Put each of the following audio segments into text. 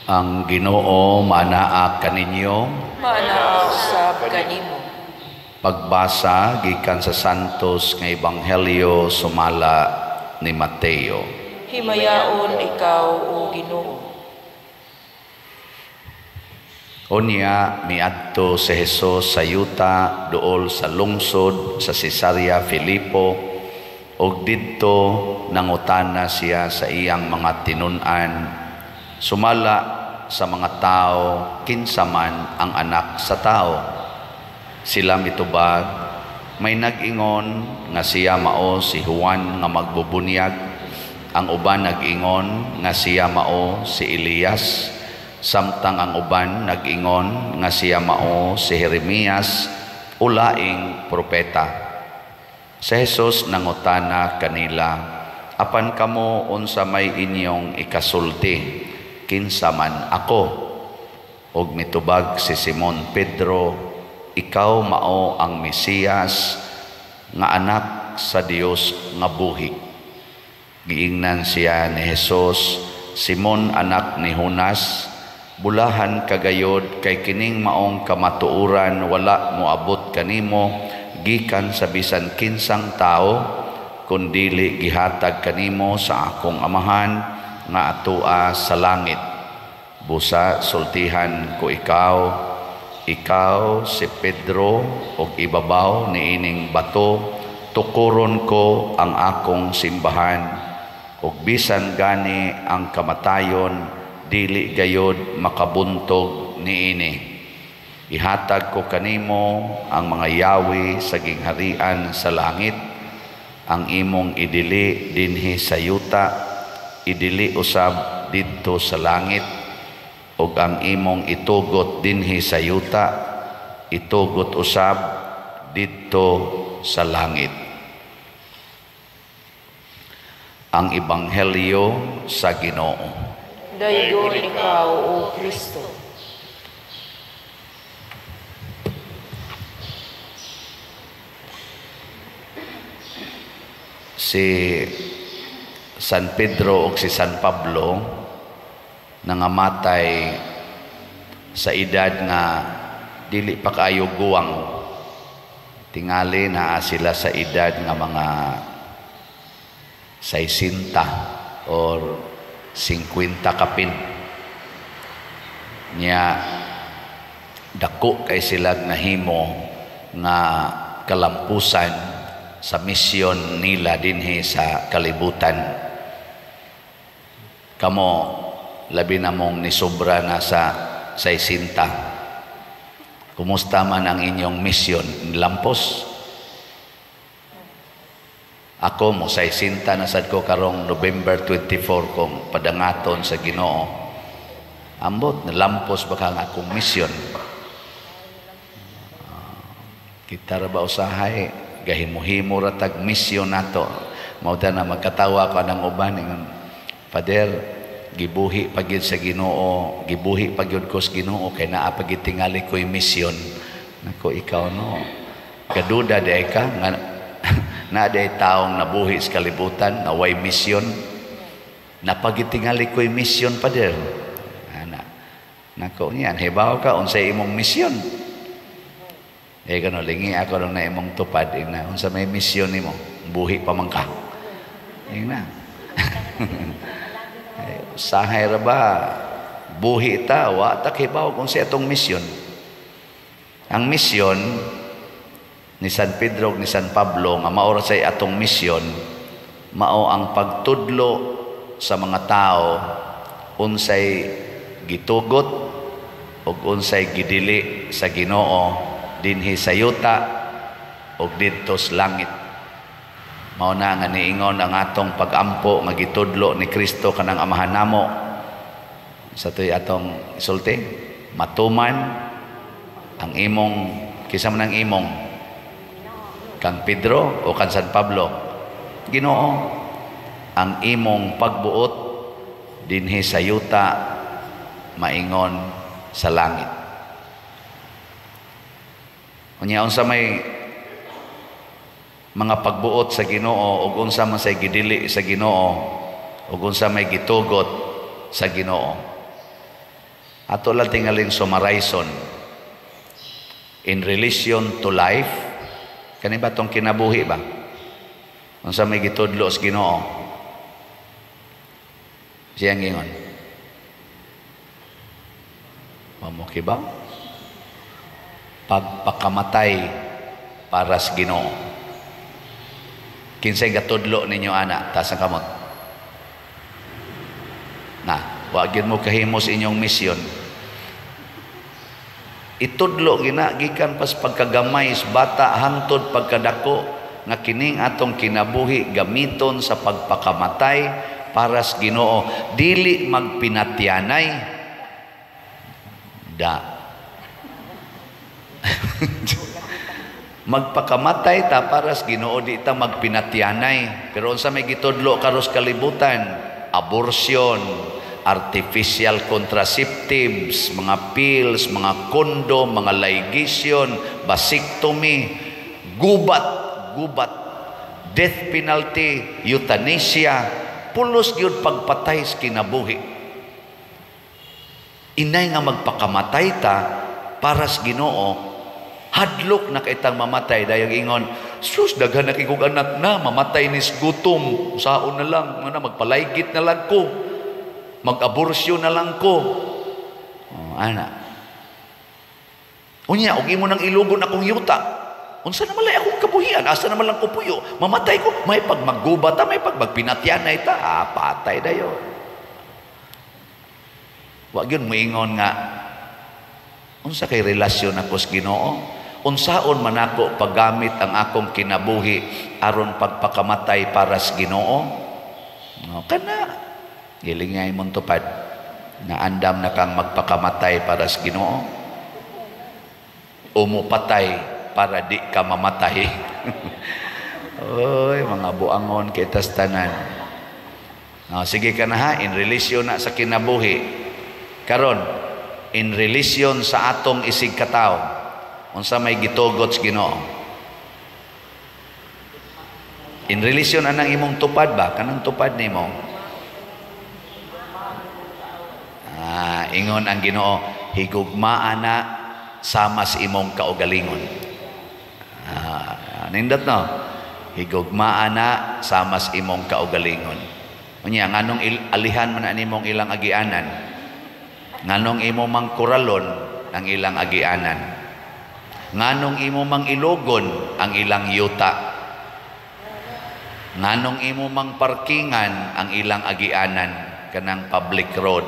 Ang Ginoo manaa kaninyo. Manaa usab kanimo. Pagbasa gikan sa Santos nga Ebanghelyo sumala ni Mateo. Himayaon ikaw o Ginoo. Unya miadto si Hesus sa yuta duol sa lungsod sa Cesarea Filipo ug didto nangutana siya sa iyang mga tinun-an sumala sa mga tao kinsa man ang anak sa tao. Sila mitubag, may nag-ingon nga siya mao si Juan nga magbubunyag, ang uban nag-ingon nga siya mao si Elias, samtang ang uban nag-ingon nga siya mao si Jeremias o laing propeta. Si Jesus nangutana kanila, apan kamo unsa may inyong ikasulti, kinsa man ako? Og mitubag si Simon Pedro, ikaw mao ang Mesiyas nga anak sa Dios nga buhi. Giingnan siya ni Jesus, Simon anak ni Jonas, bulahan kagayod kay kining maong kamatuoran wala moabot kanimo gikan sa bisan kinsang tao, kundili gihatag kanimo sa akong amahan nga atua sa langit. Busa sultihan ko ikaw si Pedro, og ibabaw ni ining bato tukuron ko ang akong simbahan, og bisan gani ang kamatayon dili gayod makabuntog niini. Ihatag ko kanimo ang mga yawi sa gingharian sa langit, ang imong idili dinhi sa yuta idili usab didto sa langit, ug ang imong itugot dinhi sa yuta itugot usab didto sa langit. Ang Ebanghelyo sa Ginoo. Dayon ikaw o Kristo. Si San Pedro o si San Pablo nangamatay sa edad nga dili pa kaayo guwang. Tingali na sila sa edad nga mga 60 or 50 kapin. Nya dako kay sila nahimo nga kalampusan sa misyon nila dinhi sa kalibutan. Kamo labi na mong nisobra na sa 60. Kumusta man ang inyong misyon? Nilampos? Ako mo 60 na sad ko karong November 24 kong padangaton sa Ginoo. Ambot nilampos ba kang akong misyon? Kita ra ba usahay gahimo-himo ra tag misyon nato. Mao ta na magkatawa ko nang uban ingon, Pader, gibuhi pagyud sa Ginoo, gibuhi pagyud ko sa Ginoo kay naa pagitingali ko'y misyon. Nako ikaw no. Kaduda day ka nga na day taong nabuhi sa kalibutan na way misyon. Napagitingali ko'y misyon Pader. Nako niyan, hibaw ka unsay imong misyon. Kano lingi ako nung na imong tupad ina unsa may misyon nimo? Buhi pa man ka. Ina. Sahay ra ba buhi ta wa ta kibaw kung sa atong misyon. Ang misyon ni San Pedro ni San Pablo nga mao ra say atong misyon mao ang pagtudlo sa mga tao unsay gitugot ug unsay gidili sa Ginoo dinhi sa yuta ug didto sa langit. Mao na nga niingon ang atong pagampo nga gitudlo ni Kristo kanang amahan namo. Sa toy atong isulti, matuman ang imong kisa man ang imong kang Pedro o kang San Pablo. Ginoo, ang imong pagbuot dinhi sa yuta maingon sa langit. Unya unsa may mga pagbuot sa Ginoo ug unsa man say gidili sa Ginoo ug unsa may gitugot sa Ginoo. Ato lang tingaling summarizon. In relation to life, kani ba tong kinabuhi ba? Unsa may gitudlo sa Ginoo? Siyang ingon. Mamuki ba? Pagpakamatay para sa Ginoo. Kinsay gatudlo ninyo ana, taas ang kamot. Na, wagin mo kahimos inyong misyon. Itudlo gikan pas pagkagamay sa bata hangtod pagkadako nga kining atong kinabuhi gamiton sa pagpakamatay para sa Ginoo, dili magpinatyanay da. Magpakamatay ta para sa Ginoo, di ta magpinatyanay. Pero unsa may gitudlo karos kalibutan? Abortion, artificial contraceptives, mga pills, mga kondom, mga ligation, vasectomy, gubat, death penalty, euthanasia, pulos gyud pagpatay sa kinabuhi. Inay nga magpakamatay ta para sa Ginoo, hadlok na kaitang mamatay dayang ingon, sus daghan na kikog anak na mamatay ni gutom, saon na lang, magpalaygit na lang ko, mag-aborsyon na lang ko. Ana. Unya, og imo nang ilugon akong yuta. Unsa naman lay akong kabuhian? Asa naman lang ko puyo? Mamatay ko. May pag maggubata, may pag magpinatyanay ta. Patay dayon. Wa gyud moingon nga unsa kay relasyon ako sa Ginoo? Unsaon man ako paggamit ang akong kinabuhi aron pagpakamatay para sa Ginoo? No, kana gilingay mong tupad na andam na kang magpakamatay para sa Ginoo, umupatay para di ka mamatay. Oy, mga buangon kitas tanan. Sige ka na ha, in relasyon na sa kinabuhi. Karon, in relasyon sa atong isig katawo, unsa may gitugot sa Ginoo? In relasyon anang imong tupad ba? Kanang tupad nimo? Ingon ang Ginoo, higugmaan na sama sa imong kaugalingon. Nindot no? Higugmaan na sama sa imong kaugalingon. Unya, nganong alihan man ang imong ilang agianan? Nganong imo mang kuralon ang ilang agianan? Nganong imo mang ilogon ang ilang yuta? Nganong imo mang parkingan ang ilang agianan kanang public road?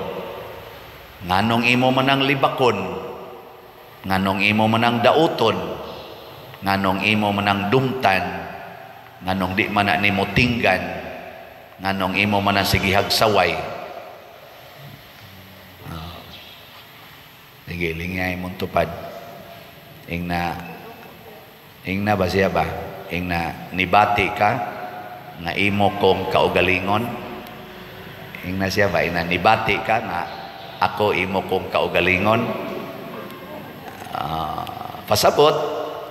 Nganong imo manang libakon? Nganong imo manang dauton? Nganong imo manang dumtan? Nganong di man na nimo tinggan? Nganong imo manang sige hagsaway? Sige, lingay mong tupad. Ingna ba siya ba? Ingna nibati ka nga imo kong kaugalingon? Ingna siya ba? Ingna nibati ka nga ako imo kong kaugalingon? Pasabot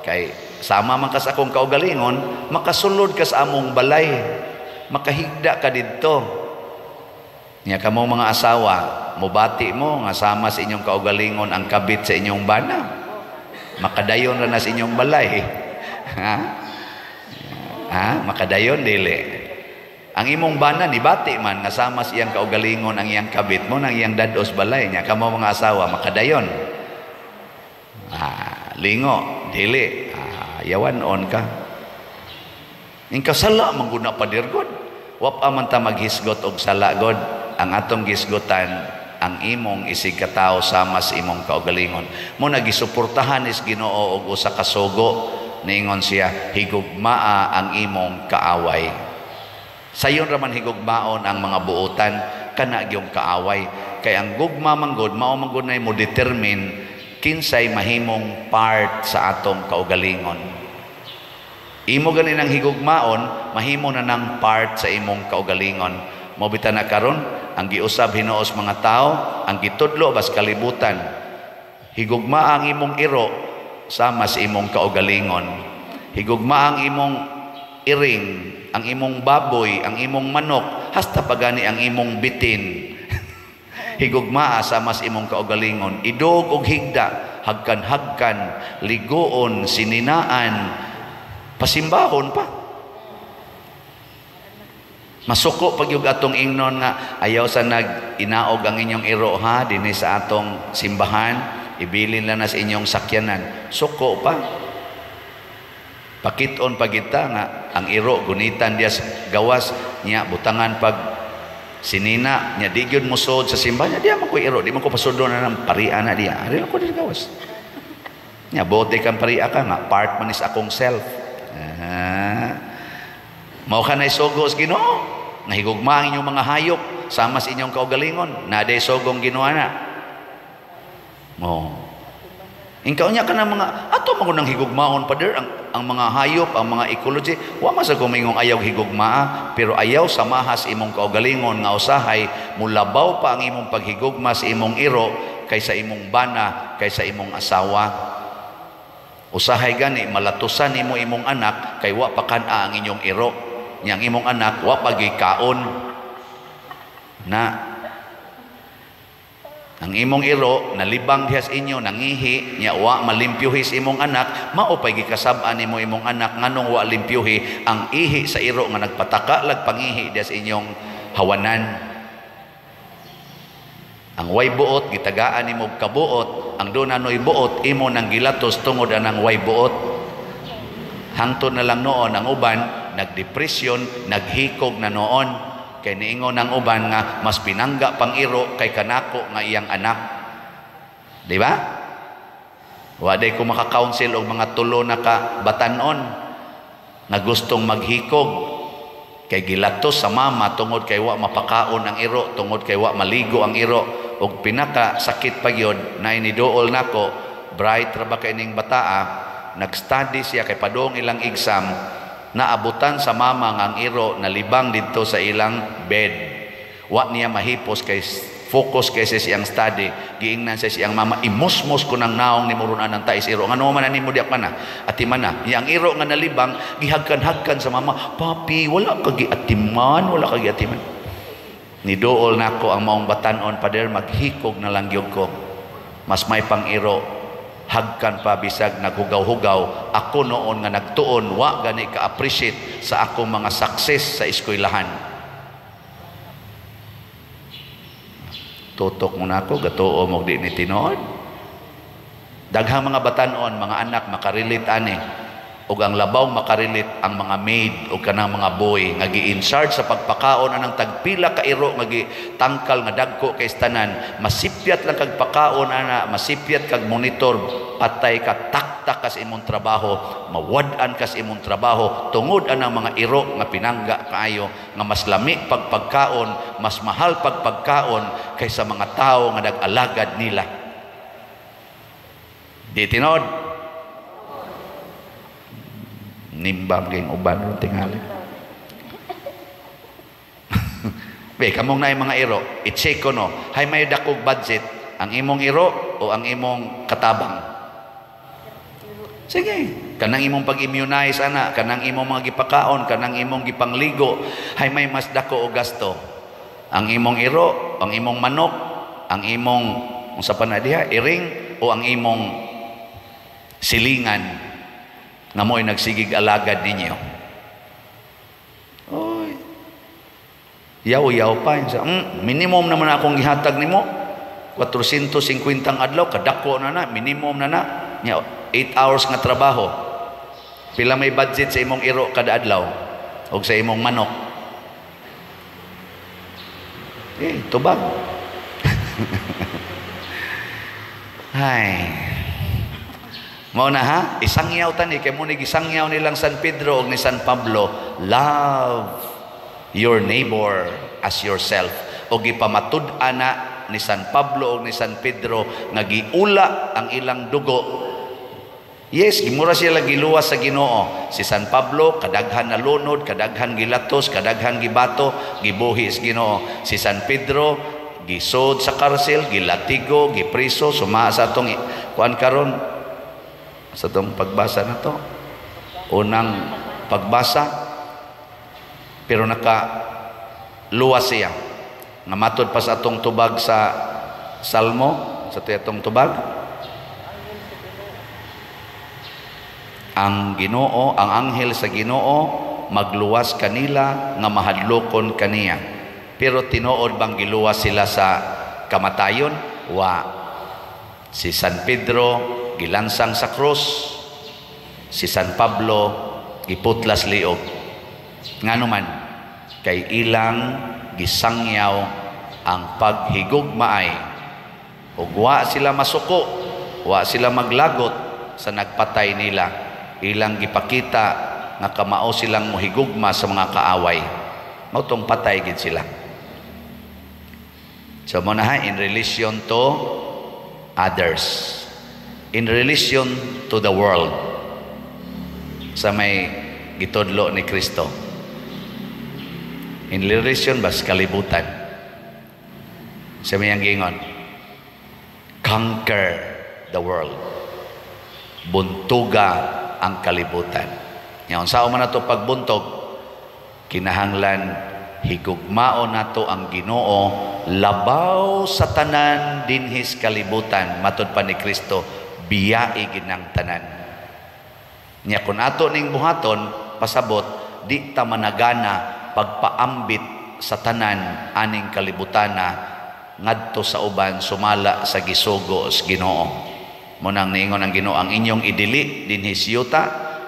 kay sama man ka sa akong kaugalingon, makasulod ka sa among balay, makahigda ka didto. Nya kamo mga asawa, mubati mo nga sama sa inyong kaugalingon ang kabit sa inyong bana, makadayon ra na sa inyong balay. Makadayon dili. Ang imong bana ni bati man nga sama sa iyang kaugalingon ang iyang kabit mo nang iyang dados balay niya, kamo mga asawa makadayon. Lingo dili. Yawan on ka. Ingka sala mangguna pa dirgod. Wa pa man ta maghisgot og sala god. Ang atong gisgotan ang imong isig katawo sama sa imong kaugalingon. Mo nagisuportahan is Ginoo og usa ka sugo, ningon siya, higugmaa ang imong kaaway. Sayon raman higugmaon ang mga buotan kana gyung kaaway. Kay ang gugma manggod mao manggod nay mo determine kinsay mahimong part sa atong kaugalingon. Imo ganin ang higugmaon, mahimo na ng part sa imong kaugalingon. Mo bitan na karon ang giusab hinuos mga tao, ang gitudlo bas kalibutan. Higugma ang imong iro sama sa imong kaugalingon. Higugma ang imong iring, ang imong baboy, ang imong manok, hasta pagani ang imong bitin. higugmaa sa mas imong kaugalingon, idog og higda, hagkan-hagkan, ligoon, sininaan, pasimbahon pa. Masuko pag yung atong ingnon nga ayaw sa nag-inaog ang inyong iro ha dinhi sa atong simbahan, ibilin lang na sa inyong sakyanan. Suko pa. Pakiton pa kita nga ang iro gunitan diya gawas niya butangan pag sinina niya di gyud musod sa simbahan niya, di man ko iro, di man ko pasudon na ng paria na diya. Ari lang ko di gawas. Niya bote kang paria ka nga part man is akong self. Mao ka na isugos Ginoo. Nahigugma ang inyong mga hayop sama sa inyong kaugalingon. Naday sogong Ginoo na. Mo. Ingkaw niya ka na mga ato mo nang higugmaon pader ang mga hayop, ang mga ecology. Wa man sa kumingong ayaw higugmaa, pero ayaw samahas imong kaugalingon nga usahay mulabaw pa ang imong paghigugma sa imong iro kaysa imong bana, kaysa imong asawa. Usahay gani malatusan nimo imong anak kay wa pa kana ang inyong iro. Yang imong anak wa pagikaon na ang imong iro nalibang diha sa inyo nangihi nya wa malimpyuhi sa imong anak, mao pay gikasab-an nimo imong anak nganong wa limpyuhi ang ihi sa iro nga nagpataka lag pangihi diha sa inyong hawanan. Ang way buot gitagaan nimo kabuot, ang dunanoy buot imo nang gilatos tungod anang way buot. Hangtod na lang noon ang uban nagdepresyon, naghikog na noon kay niingon ang uban nga mas pinangga pang iro kay kanako nga iyang anak. Di ba? Wa day ko maka-counsel og mga tulo na ka batanon nga gustong maghikog kay gilatos sa mama tungod kay wa mapakaon ang iro, tungod kay wa maligo ang iro, og pinaka sakit pa gyud na iniduol nako, bright ra ba kay ning bataa, nag-study siya kay padong ilang exam, naabutan sa mama nga ang iro nalibang dito sa ilang bed. Wa niya mahipos kay focus kay sa siyang study. Giingnan sa siyang mama, imusmos ko ng naong ni murunan ng tais iro. Ngano man nimo diak man na? Atiman na. Yang iro nga nalibang gihagkan-hagkan sa mama, "Papi, wala ka giatiman, wala ka giatiman." Niduol nako ang maong batanon pader maghikog na lang gyud ko. Mas may pang iro hagkan pa bisag naghugaw-hugaw ako noon nga nagtuon wa gani ka-appreciate sa akong mga success sa eskwelahan. Tutok mo na ako gatuo mo di ni tinuod. Daghang mga batanon, mga anak makarelate ani ug ang labaw makarelit ang mga maid o kanang mga boy nga gi-in-charge sa pagpakaon anang tagpila ka iro nga gitangkal nga dagko kay tanan, masipyat lang kag pakaon ana, masipyat kag monitor, patay ka, taktak ka sa imong trabaho, mawad-an ka sa imong trabaho tungod anang mga iro nga pinangga kaayo nga mas lami pagpagkaon, mas mahal pagpagkaon kaysa mga tao nga nag-alagad nila. Di tinod nimbam kayong uban ron tingali. Be, kamong na yung mga iro, i-check ko no, hay may dakog budget, ang imong iro o ang imong katabang? Sige, kanang imong pag-immunize ana, kanang imong mga gipakaon, kanang imong gipangligo, hay may mas dako o gasto. Ang imong iro, ang imong manok, ang imong, unsa pa na diha, iring, o ang imong silingan, nga mo'y nagsigig alagad ninyo. Oy, yaw-yaw pa. Minimum naman akong gihatag nimo. 450 adlaw, kadako na na, minimum na na. 8 hours nga trabaho. Pila may budget sa imong iro kada adlaw o sa imong manok? Tubag. Hay. Mao na ha, isangyaw tani kay mo ni gisangyaw nilang San Pedro ug ni San Pablo, love your neighbor as yourself. O gipamatud-an na ni San Pablo ug ni San Pedro nga giula ang ilang dugo. Yes, gimura sila giluwas sa Ginoo. Si San Pablo kadaghan na lunod, kadaghan gilatos, kadaghan gibato, gibuhi sa Ginoo. Si San Pedro gisod sa karsel, gilatigo, gipriso, suma sa atong kuan karon sa itong pagbasa na to, unang pagbasa, pero nakaluwas siya. Nga matod pa sa atong tubag sa Salmo, sa atong tubag, ang Ginoo, ang anghel sa Ginoo magluwas kanila nga mahadlokon kaniya. Pero tinuod bang giluwas sila sa kamatayon? Wa. Si San Pedro gilansang sa krus, si San Pablo iputlas liog. Ngano man kay ilang gisangyaw ang paghigugmaay, ug wa sila masuko, wa sila maglagot sa nagpatay nila. Ilang gipakita nga kamao silang mohigugma sa mga kaaway. Mao tong patay gid sila. So mo na in relation to others, in relation to the world, sa may gitudlo ni Kristo, in relation ba sa kalibutan, sa may ang gingon, conquer the world, buntuga ang kalibutan. Ngayon sao man nato pagbuntog, kinahanglan higugmao nato ang Ginoo labaw sa tanan dinhis kalibutan. Matod pa ni Kristo, biyai ginang tanan. Nya kun ato ning buhaton pasabot, di ta managana pagpaambit sa tanan aning kalibutana ngadto sa uban sumala sa gisugo sa Ginoo. Munang niingon ang Ginoo, ang inyong idili dinhis yuta,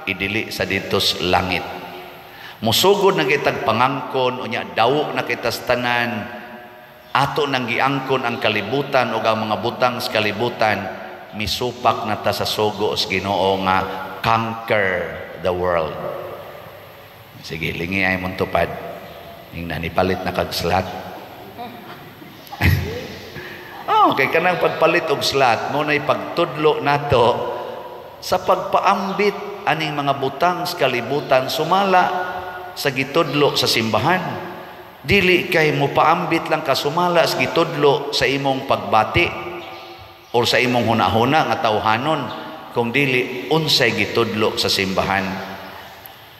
idili sa ditos langit. Musugod na kitag pangangkon, unya dawo na kita sa tanan, ato nang giangkon ang kalibutan o ang mga butang sa kalibutan, misupak na ta sa sugo sa Ginoo nga conquer the world. Sige, lingi ay mong tupad. Yung nanipalit na kag slat. Kay kanang pagpalit og slat, mo na'y pagtudlo nato sa pagpaambit aning mga butang sa kalibutan sumala sa gitudlo sa simbahan. Dili kay mo paambit lang ka sumala sa gitudlo sa imong pagbati o sa imong hunahuna nga tawhanon, kung dili unsay gitudlo sa simbahan.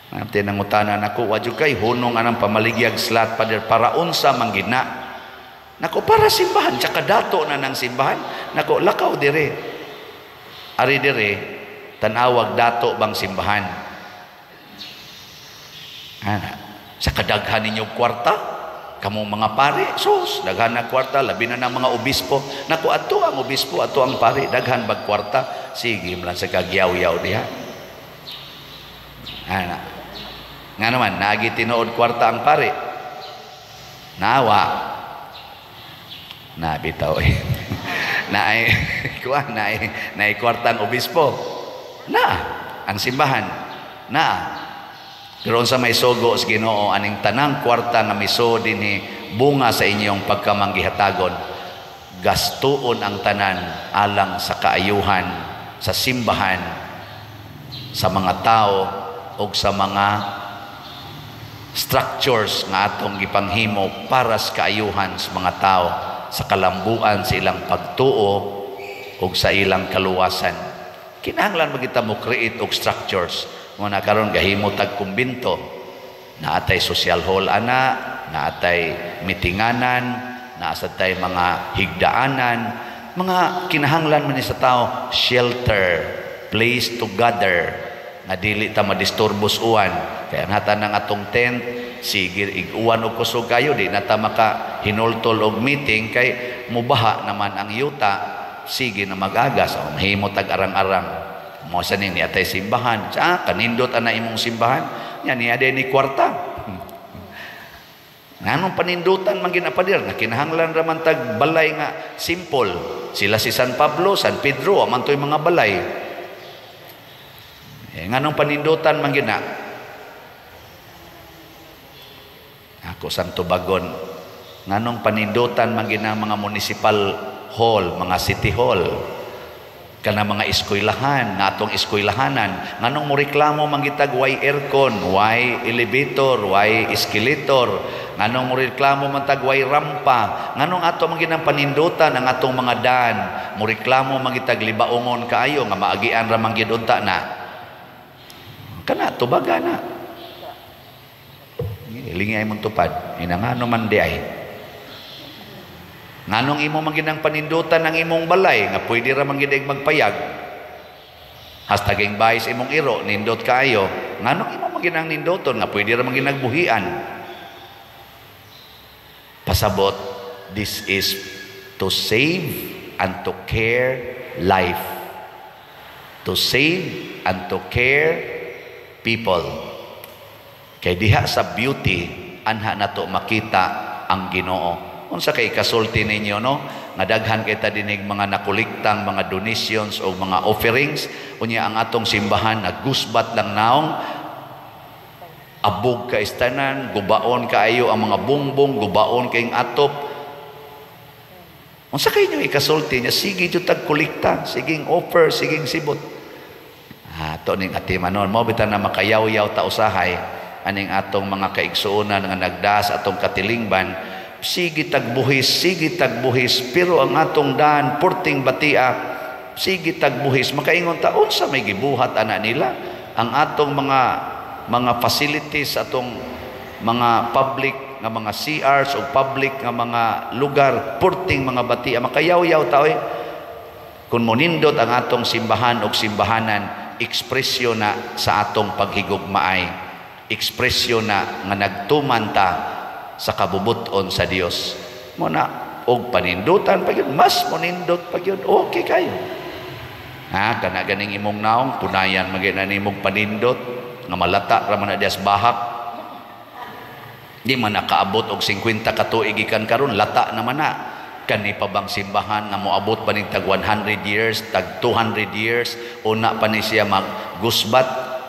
Tinangutanan ako, wadyo kay hunong anang pamaligyag slat pader para unsa manggina. Nako, para simbahan, tsaka dato na ng simbahan. Nako, lakaw dire. Ari dire, tanawag dato bang simbahan. Sa kadaghan ninyong kwarta, kamong mga pari, sus, daghan na kwarta, labi na ng mga obispo. Nako, ato ang obispo, ato ang pari, daghan bag kwarta. Sige, mula sa kagyaw-yaw diha. Nga naman, nagi tinuod kwarta ang pari. Nawa. Bitaw eh. Naay kwartang obispo. Ang simbahan. Pero sa may sugo sa Ginoo, aning tanang kwarta nga miso dinhi bunga sa inyong pagkamanggihatagon, gastuon ang tanan alang sa kaayuhan sa simbahan, sa mga tao o sa mga structures nga atong gipanghimo para sa kaayuhan sa mga tao, sa kalambuan sa ilang pagtuo o sa ilang kaluwasan. Kinahanglan magita mo create og structures. Muna karon gahimo tag kumbinto, naatay social hall ana, naatay mitinganan, naasatay mga higdaanan, mga kinahanglan man ni sa tao, shelter, place to gather, nga dili ta madisturbos uwan. Kaya natan ng atong tent, sige iguan og kusog kayo, di na ta maka hinultol og meeting kay mubaha naman ang yuta. Sige na magagas, mahimo tag arang-arang. Mo sa ning niatay simbahan, kanindot ana imong simbahan, nya ni ade ni kwarta. Nganong panindutan man ginapadir, na kinahanglan ra man tag balay nga simple. Sila si San Pablo, San Pedro, aman toy mga balay. Nganong panindutan man gina? Ako sang tubagon, nganong panindutan man gina mga municipal hall, mga city hall, kana mga eskwelahan, natong eskwelahanan, nganong mo reklamo mangitag way aircon, way elevator, way escalator, nganong mo reklamo mangitag way rampa, nganong ato manginang panindutan ang atong mga daan, mo reklamo mangitag libaongon kaayo nga maagian ra manggid unta na. Kana tubaga na. Lingay mong tupad, inangano man di ay. Nganong imo manginang panindutan ng imong balay nga pwede ra manginig magpayag. Hastag ang bahay sa imong iro nindot kaayo. Nganong imo manginang nindoton nga pwede ra manginang buhian. Pasabot, this is to save and to care life. To save and to care people. Kay diha sa beauty anha nato makita ang Ginoo. Unsa kay kasulti ninyo, no? Nga daghan kay ta dinig mga nakuliktang mga donations o mga offerings, unya ang atong simbahan nagusbat lang naong abog ka istanan, gubaon kaayo ang mga bungbong, gubaon kayong atop. Unsa kay inyo ikasulti niya? Sige jud tag kolekta, siging offer, siging sibot. To ning atimanon mo bitan na makayaw-yaw ta usahay aning atong mga kaigsuonan nga nagdas atong katilingban. Sige tagbuhis, pero ang atong daan porting batia, sige tagbuhis, makaingon ta unsa may gibuhat ana nila ang atong mga facilities, atong mga public nga mga CRs o public nga mga lugar, porting mga batia, makayaw-yaw ta oy. Kung monindot ang atong simbahan o simbahanan, ekspresyon na sa atong paghigugmaay, ekspresyon na nga nagtuman ta sa kabubuton sa Dios. Muna og panindutan pag yun, mas monindot pag yun, okay kayo. Kana ganing imong naong punayan magina nimong panindot nga malata ra man dias bahak. Di man nakaabot og 50 ka tuig ikan karon, lata naman na. Kani pa bang simbahan nga moabot pa ning tag 100 years, tag 200 years, una pa ni siya maggusbat,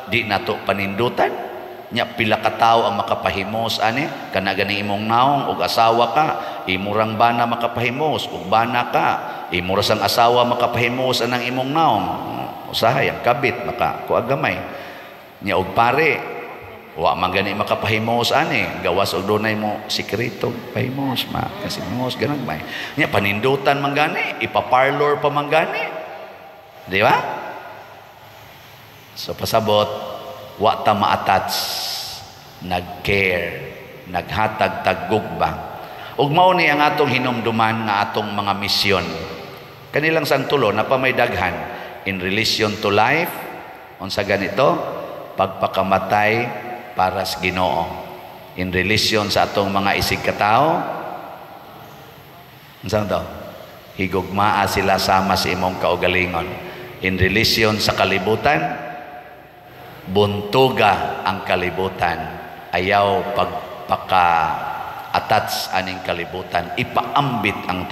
di nato panindutan. Nya pila ka tawo ang makapahimos ani kana gani imong naong og asawa ka, imurang bana makapahimos ug bana ka, imura sang asawa makapahimos anang imong naong. Usahay ang kabit maka kuagamay. Nya og pare wa man gani makapahimos ani, gawas og dunay mo sikreto pahimos kasimos ganang bay. Nya panindutan man gani, ipa-parlor pa man gani. Di ba? So pasabot wa ta ma-attach, nag-care, naghatag tagugbang. Ug mao ni ang atong hinumduman nga atong mga misyon. Kanilang santulo na pa may daghan in relation to life, unsa ganito, pagpakamatay para sa Ginoo. In relation sa atong mga isig katao, unsa to? Higugmaa sila sama sa imong kaugalingon. In relation sa kalibutan, buntuga ang kalibutan, ayaw pagpaka-attach aning kalibutan, ipaambit ang